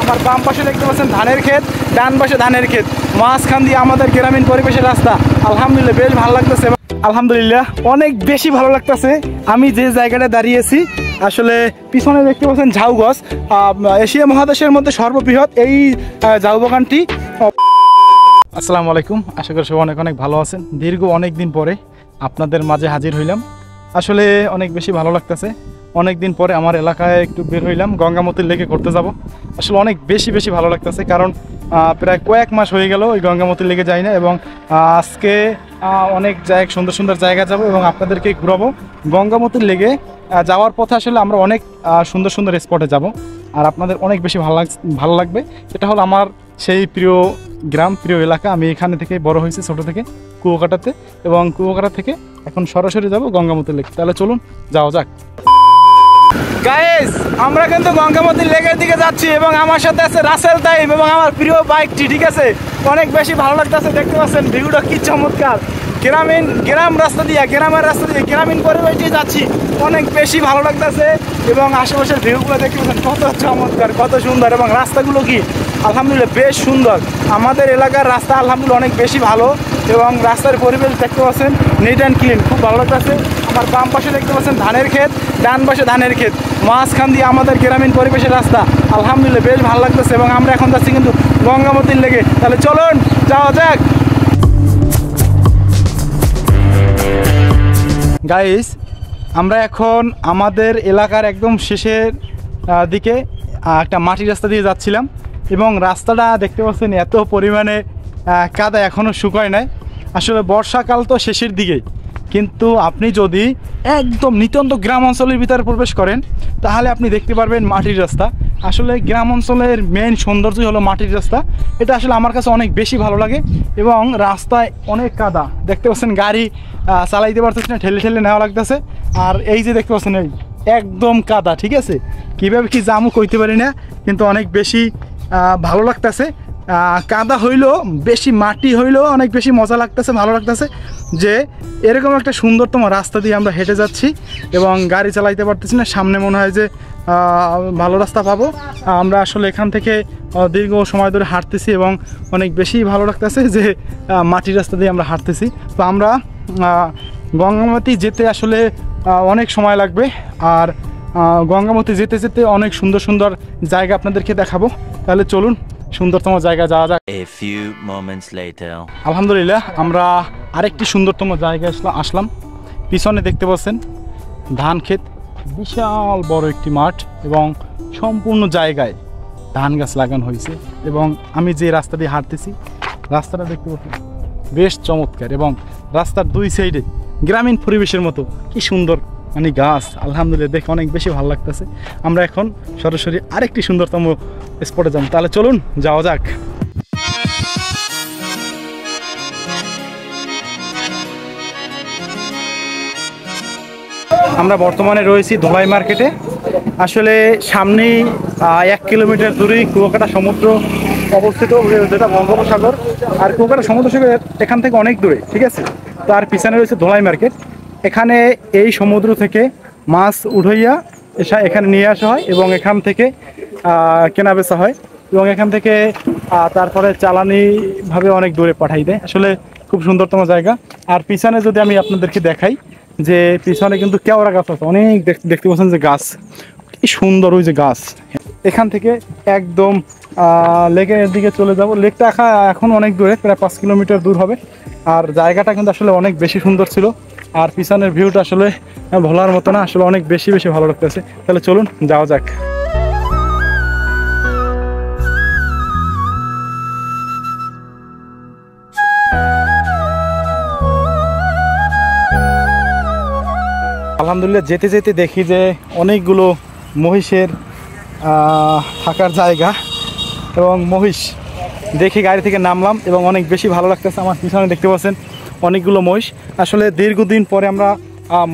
আমার বাম পাশে দেখতে পাচ্ছেন ধানের ক্ষেত, ডান পাশে ধানের ক্ষেত, মাঝখান দিয়ে আমাদের গ্রামীণ পরিবেশের রাস্তা। আলহামদুলিল্লাহ বেশ ভালো লাগতেছে। আলহামদুলিল্লাহ অনেক বেশি ভালো লাগতেছে। আমি যে জায়গাটা দাঁড়িয়েছি আসলে পিছনে দেখতে পাচ্ছেন ঝাউ গাছ, এশিয়া মহাদেশের মধ্যে সর্ববৃহৎ এই ঝাউ বাগানটি। আসসালামু আলাইকুম, আশা করি সবাই অনেক অনেক ভালো আছেন। দীর্ঘ অনেক দিন পরে আপনাদের মাঝে হাজির হইলাম। আসলে অনেক বেশি ভালো লাগতেছে। অনেক দিন পরে আমার এলাকায় একটু বের হইলাম, গঙ্গামতির লেকে করতে যাব। আসলে অনেক বেশি ভালো লাগতেছে, কারণ প্রায় কয়েক মাস হয়ে গেল ওই গঙ্গামতির লেকে যাই না। এবং আজকে অনেক সুন্দর সুন্দর জায়গা যাব এবং আপনাদেরকে ঘুরাবো। গঙ্গামতির লেকে যাওয়ার পথে আসলে আমরা অনেক সুন্দর সুন্দর স্পটে যাব, আর আপনাদের অনেক বেশি ভালো লাগবে। এটা হলো আমার সেই প্রিয় গ্রাম, প্রিয় এলাকা। আমি এখানে থেকে বড় হয়েছি ছোট থেকে, কুয়াকাটাতে, এবং কুয়াকাটা থেকে এখন সরাসরি যাব গঙ্গামতির লেক। তাহলে চলুন যাওয়া যাক। গাইস, আমরা কিন্তু গঙ্গামতির লেকের দিকে যাচ্ছি এবং আমার সাথে আছে রাসেল টাইম এবং আমার প্রিয় বাইকটি। ঠিক আছে, অনেক বেশি ভালো লাগতেছে। দেখতে পাচ্ছেন ভিউটা কি চমৎকার। গ্রামের রাস্তা দিয়ে গ্রামীণ পরিবেশ দিয়ে যাচ্ছি, অনেক বেশি ভালো লাগতেছে। এবং আশেপাশের ভিউগুলো দেখতে পাচ্ছেন কত চমৎকার, কত সুন্দর। এবং রাস্তাগুলো কি আলহামদুলিল্লাহ বেশ সুন্দর। আমাদের এলাকার রাস্তা আলহামদুলিল্লাহ অনেক বেশি ভালো, এবং রাস্তার পরিবেশ দেখতে পাচ্ছেন নিট অ্যান্ড ক্লিন, খুব ভালো লাগতেছে। আমার বাম পাশে দেখতে পাচ্ছেন ধানের ক্ষেত, ডান পাশে ধানের ক্ষেত, মাঝখান দিয়ে আমাদের গ্রামীণ পরিবেশের রাস্তা। আলহামদুলিল্লাহ বেশ ভালো লাগতেছে। এবং আমরা এখন যাচ্ছি কিন্তু গঙ্গামতির লেকে। তাহলে চলুন যাওয়া যাক। গাইস, আমরা এখন আমাদের এলাকার একদম শেষের দিকে একটা মাটির রাস্তা দিয়ে যাচ্ছিলাম, এবং রাস্তাটা দেখতে পাচ্ছেন এত পরিমাণে কাদা, এখনও শুকায় নাই। আসলে বর্ষাকাল তো শেষের দিকেই, কিন্তু আপনি যদি একদম নিতান্ত গ্রাম অঞ্চলের ভিতরে প্রবেশ করেন তাহলে আপনি দেখতে পারবেন মাটির রাস্তা। আসলে গ্রাম অঞ্চলের মেন সৌন্দর্যই হলো মাটির রাস্তা। এটা আসলে আমার কাছে অনেক বেশি ভালো লাগে। এবং রাস্তায় অনেক কাদা দেখতে পাচ্ছেন, গাড়ি চালাইতে পারতেছে না, ঠেলে নেওয়া লাগতেছে। আর এই যে দেখতে পাচ্ছেন এই একদম কাদা। ঠিক আছে, কীভাবে কি জামু কইতে পারি না, কিন্তু অনেক বেশি ভালো লাগতেছে। কাদা হইলো বেশি, মাটি হইলেও অনেক বেশি মজা লাগতেছে, ভালো লাগতেছে যে এরকম একটা সুন্দরতম রাস্তা দিয়ে আমরা হেঁটে যাচ্ছি এবং গাড়ি চালাইতে পারতেছি না। সামনে মনে হয় যে ভালো রাস্তা পাবো। আমরা আসলে এখান থেকে দীর্ঘ সময় ধরে হাঁটতেছি এবং অনেক বেশি ভালো লাগতেছে যে মাটির রাস্তা দিয়ে আমরা হাঁটতেছি। তো আমরা গঙ্গামতি যেতে আসলে অনেক সময় লাগবে, আর গঙ্গামতি যেতে যেতে অনেক সুন্দর সুন্দর জায়গা আপনাদেরকে দেখাবো। তাহলে চলুন সুন্দরতম জায়গা যাওয়া যাক। আলহামদুলিল্লাহ আমরা আরেকটি সুন্দরতম জায়গায় আসলাম। পিছনে দেখতে পাচ্ছেন ধান ক্ষেত, বিশাল বড় একটি মাঠ, এবং সম্পূর্ণ জায়গায় ধান গাছ লাগানো হয়েছে। এবং আমি যে রাস্তা দিয়ে হাঁটতেছি, রাস্তাটা দেখতে পাচ্ছেন বেশ চমৎকার, এবং রাস্তার দুই সাইডে গ্রামীণ পরিবেশের মতো কি সুন্দর মানে গাছ। আলহামদুলিল্লাহ দেখে অনেক বেশি ভালো লাগতেছে। আমরা এখন সরাসরি আরেকটি সুন্দরতম স্পটে যাব। তাহলে চলুন যাওয়া যাক। আমরা বর্তমানে রয়েছি ধলাই মার্কেটে। আসলে সামনেই 1 কিলোমিটার দূরেই কুয়াকাটা সমুদ্র অবস্থিত, যেটা বঙ্গোপসাগর। আর কুয়াকাটা সমুদ্র সৈকত এখান থেকে অনেক দূরে। ঠিক আছে, তার পিছনে রয়েছে ধলাই মার্কেট। এখানে এই সমুদ্র থেকে মাছ উঠাইয়া এখানে নিয়ে আসা হয় এবং এখান থেকে কেনা বেচা হয়, এবং এখান থেকে তারপরে চালানিভাবে অনেক দূরে পাঠাই দেয়। আসলে খুব সুন্দরতম জায়গা। আর পিছনে যদি আমি আপনাদেরকে দেখাই, যে পিছনে কিন্তু কেওড়া গাছ আছে অনেক, দেখতে পাচ্ছেন যে গাছ কি সুন্দর। ওই যে গাছ, এখান থেকে একদম লেকের দিকে চলে যাব। লেকটা এখন অনেক দূরে, প্রায় 5 কিলোমিটার দূর হবে। আর জায়গাটা কিন্তু আসলে অনেক বেশি সুন্দর ছিল। আর পিছনের ভিউটা আসলে ভোলার মতো না, আসলে অনেক বেশি ভালো লাগতেছে। তাহলে চলুন যাওয়া যাক। আলহামদুলিল্লাহ যেতে যেতে দেখি যে অনেকগুলো মহিষের থাকার জায়গা, এবং মহিষ দেখে গাড়ি থেকে নামলাম এবং অনেক বেশি ভালো লাগতেছে। আমার পিছনে দেখতে পাচ্ছেন অনেকগুলো মহিষ। আসলে দীর্ঘদিন পরে আমরা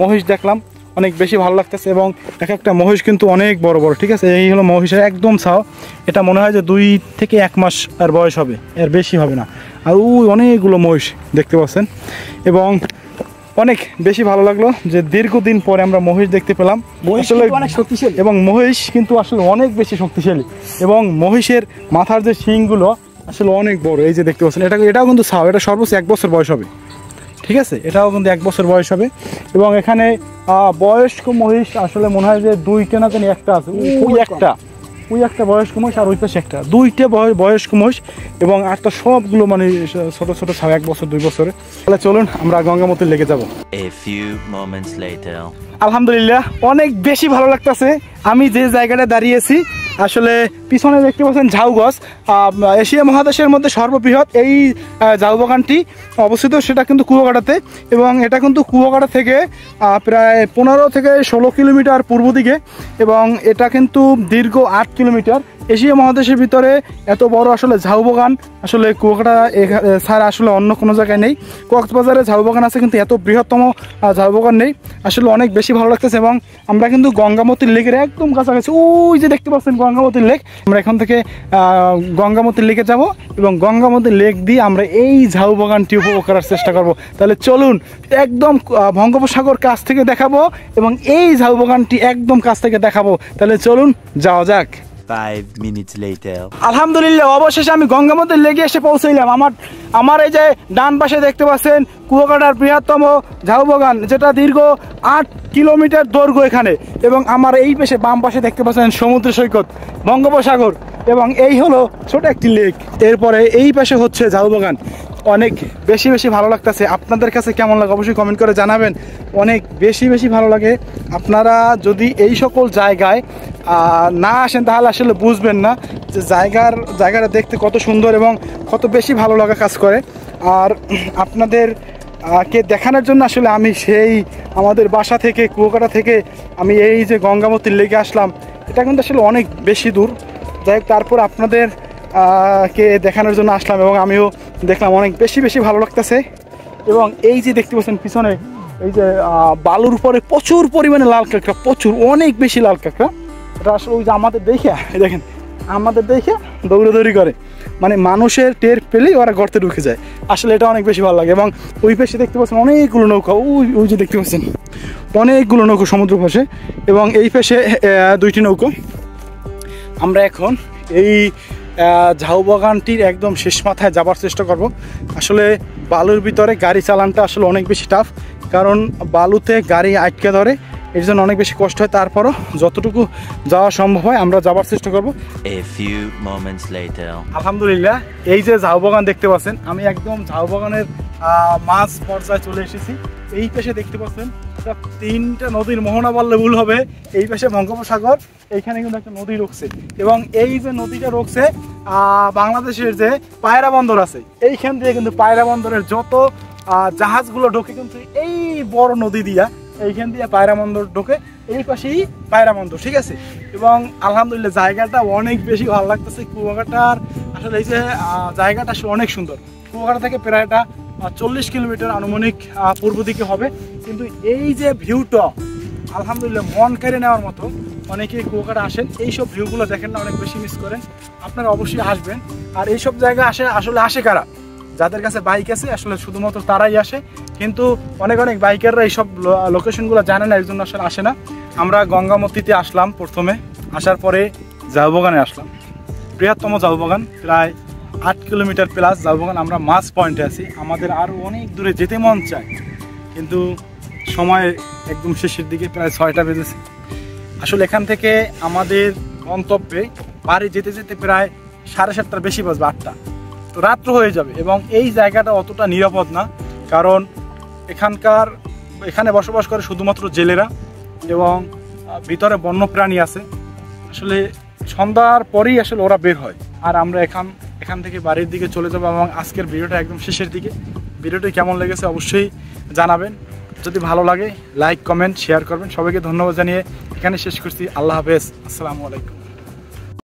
মহিষ দেখলাম, অনেক বেশি ভালো লাগতেছে। এবং একটা মহিষ কিন্তু অনেক বড় বড়। ঠিক আছে, এই হলো মহিষের একদম ছাও। এটা মনে হয় যে 2 থেকে 1 মাস আর বয়স হবে, এর বেশি হবে না। আর ওই অনেকগুলো মহিষ দেখতে পাচ্ছেন। এবং অনেক বেশি ভালো লাগলো যে দীর্ঘদিন পরে আমরা মহিষ দেখতে পেলাম। আসলে অনেক শক্তিশালী এবং মহিষ কিন্তু আসলে অনেক বেশি শক্তিশালী এবং মহিষের মাথার যে শিংগুলো আসলে অনেক বড়। এই যে দেখতে পাচ্ছেন এটাও কিন্তু ছাও, এটা সর্বোচ্চ 1 বছর বয়স হবে, ঠিক আছে, এটাও কিন্তু 1 বছর বয়স হবে। এবং এখানে বয়স্ক মহিষ আসলে মনে হয় যে 2টা না জানি একটা আছে, ওই একটা বয়স্ক মহিষ আর ওই পাশে একটা, 2টা বয়স্ক মহিষ এবং আরটা সবগুলো মানে ছোট ছোট ছাও 1 বছর 2 বছরে। তাহলে চলুন আমরা গঙ্গামতির লেকে যাব। আলহামদুলিল্লাহ অনেক বেশি ভালো লাগতেছে। আমি যে জায়গাটা দাঁড়িয়েছি আসলে পিছনে দেখতে পাচ্ছেন ঝাউ গাছ, এশিয়া মহাদেশের মধ্যে সর্ববৃহৎ এই ঝাউ বাগানটি অবস্থিত, সেটা কিন্তু কুয়াকাটাতে। এবং এটা কিন্তু কুয়াকাটা থেকে প্রায় 15 থেকে 16 কিলোমিটার পূর্ব দিকে এবং এটা কিন্তু দীর্ঘ 8 কিলোমিটার। এশিয়া মহাদেশের ভিতরে এত বড় আসলে ঝাউ বাগান আসলে কুয়াকাটা ছাড়া আসলে অন্য কোনো জায়গায় নেই। কক্সবাজারে ঝাউ বাগান আছে কিন্তু এত বৃহত্তম ঝাউ বাগান নেই। আসলে অনেক বেশি ভালো লাগতেছে এবং আমরা কিন্তু গঙ্গামতির লেকের একদম কাছাকাছি, ওই যে দেখতে পাচ্ছেন গঙ্গামতির লেক। আমরা এখান থেকে গঙ্গামতির লেকে যাব এবং গঙ্গামতির লেক দিয়ে আমরা এই ঝাউ বাগানটি উপভোগ করার চেষ্টা করব। তাহলে চলুন একদম বঙ্গোপসাগর কাছ থেকে দেখাবো এবং এই ঝাউ বাগানটি একদম কাছ থেকে দেখাবো। তাহলে চলুন যাওয়া যাক। 5 minutes later. আলহামদুলিল্লাহ অবশেষে আমি গঙ্গামতির লেকে এসে পৌঁছাইলাম। আমার এই যে ডান পাশে দেখতে পাচ্ছেন কুয়াকাটার বৃহত্তম ঝাউ বাগান, যেটা দীর্ঘ 8 কিলোমিটার দৈর্ঘ্য এখানে। এবং আমার এই পাশে বাম পাশে দেখতে পাচ্ছেন সমুদ্র সৈকত, বঙ্গোপসাগর এবং এই হলো ছোট একটি লেক। এরপরে এই পাশে হচ্ছে ঝাউ বাগান। অনেক বেশি ভালো লাগতেছে। আপনাদের কাছে কেমন লাগে অবশ্যই কমেন্ট করে জানাবেন। অনেক বেশি ভালো লাগে। আপনারা যদি এই সকল জায়গায় না আসেন তাহলে আসলে বুঝবেন না যে জায়গাটা দেখতে কত সুন্দর এবং কত বেশি ভালো লাগা কাজ করে। আর আপনাদের কে দেখানোর জন্য আসলে আমি সেই আমাদের বাসা থেকে কুয়াকাটা থেকে আমি এই যে গঙ্গামতির লেকে আসলাম। এটা কিন্তু আসলে অনেক বেশি দূর, যাই হোক তারপর আপনাদের কে দেখানোর জন্য আসলাম এবং আমিও দেখলাম অনেক বেশি ভালো লাগতেছে। এবং এই যে দেখতে পাচ্ছেন পিছনে এই যে বালুর উপরে প্রচুর পরিমাণে লাল কাঁকড়া, প্রচুর অনেক বেশি লাল কাঁকড়া। এটা আসলে ওই যে আমাদের দেখে দেখেন দৌড়াদৌড়ি করে, মানে মানুষের টের পেলেই ওরা গর্তে ঢুকে যায়। আসলে এটা অনেক বেশি ভালো লাগে। এবং ওই পাশে দেখতে পাচ্ছেন অনেকগুলো নৌকা, ওই যে দেখতে পাচ্ছেন অনেকগুলো নৌকা সমুদ্র পাশে এবং এই পাশে 2টি নৌকো। আমরা এখন এই ঝাউ বাগানটির একদম শেষ মাথায় যাবার চেষ্টা করব। আসলে বালুর ভিতরে গাড়ি চালানটা আসলে অনেক বেশি টাফ, কারণ বালুতে গাড়ি আটকে ধরে, এর জন্য অনেক বেশি কষ্ট হয়। তারপরও যতটুকু যাওয়া সম্ভব হয় আমরা যাবার চেষ্টা করব। আলহামদুলিল্লাহ এই যে ঝাউ বাগান দেখতে পাচ্ছেন, আমি একদম ঝাউ বাগানের মাঝ পর্যায়ে চলে এসেছি। এই পাশে দেখতে পাচ্ছেন 3টা নদীর মোহনা বললে ভুল হবে। এই পাশে বঙ্গোপসাগর, এইখানে কিন্তু একটা নদী রুখছে এবং এই যে নদীটা রুখছে বাংলাদেশের যে পায়রা বন্দর আছে, এইখান দিয়ে কিন্তু পায়রা বন্দরের যত জাহাজগুলো ঢোকে কিন্তু এই বড় নদী দিয়া, এইখান দিয়ে পায়রা বন্দর ঢোকে, এই পাশেই পায়রা বন্দর, ঠিক আছে। এবং আলহামদুলিল্লাহ জায়গাটা অনেক বেশি ভালো লাগতেছে। কুয়াকাটার আসলে এই যে জায়গাটা আসলে অনেক সুন্দর। কুয়াকাটা থেকে প্রায় এটা 40 কিলোমিটার আনুমানিক পূর্ব দিকে হবে, কিন্তু এই যে ভিউটা আলহামদুলিল্লাহ মন কেড়ে নেওয়ার মতো। অনেকেই কুয়াকাটা আসেন, এইসব ভিউগুলো দেখেন না, অনেক বেশি মিস করেন। আপনারা অবশ্যই আসবেন। আর এইসব জায়গা আসে কারা, যাদের কাছে বাইক আছে আসলে শুধুমাত্র তারাই আসে, কিন্তু অনেক বাইকাররা এইসব লোকেশনগুলো জানে না, এর জন্য আসলে আসে না। আমরা গঙ্গামতিতে আসলাম প্রথমে, আসার পরে ঝাউ বাগানে আসলাম। বৃহত্তম ঝাউ বাগান, প্রায় 8 কিলোমিটার প্লাস ঝাউ বাগান। আমরা মাঝ পয়েন্টে আছি, আমাদের আরও অনেক দূরে যেতে মন চায়, কিন্তু সময় একদম শেষের দিকে, প্রায় 6টা বেজেছে। আসলে এখান থেকে আমাদের গন্তব্যে বাড়ি যেতে প্রায় 7:30টার বেশি বাজবে, 8টা, তো রাত্র হয়ে যাবে। এবং এই জায়গাটা অতটা নিরাপদ না, কারণ এখানে বসবাস করে শুধুমাত্র জেলেরা এবং ভিতরে বন্যপ্রাণী আছে। আসলে সন্ধ্যার পরেই আসলে ওরা বের হয়। আর আমরা এখান থেকে বাড়ির দিকে চলে যাবো এবং আজকের ভিডিওটা একদম শেষের দিকে। ভিডিওটি কেমন লেগেছে অবশ্যই জানাবেন। যদি ভালো লাগে লাইক, কমেন্ট, শেয়ার করবেন। সবাইকে ধন্যবাদ জানিয়ে এখানে শেষ করছি। আল্লাহ হাফেজ, আসসালামু আলাইকুম।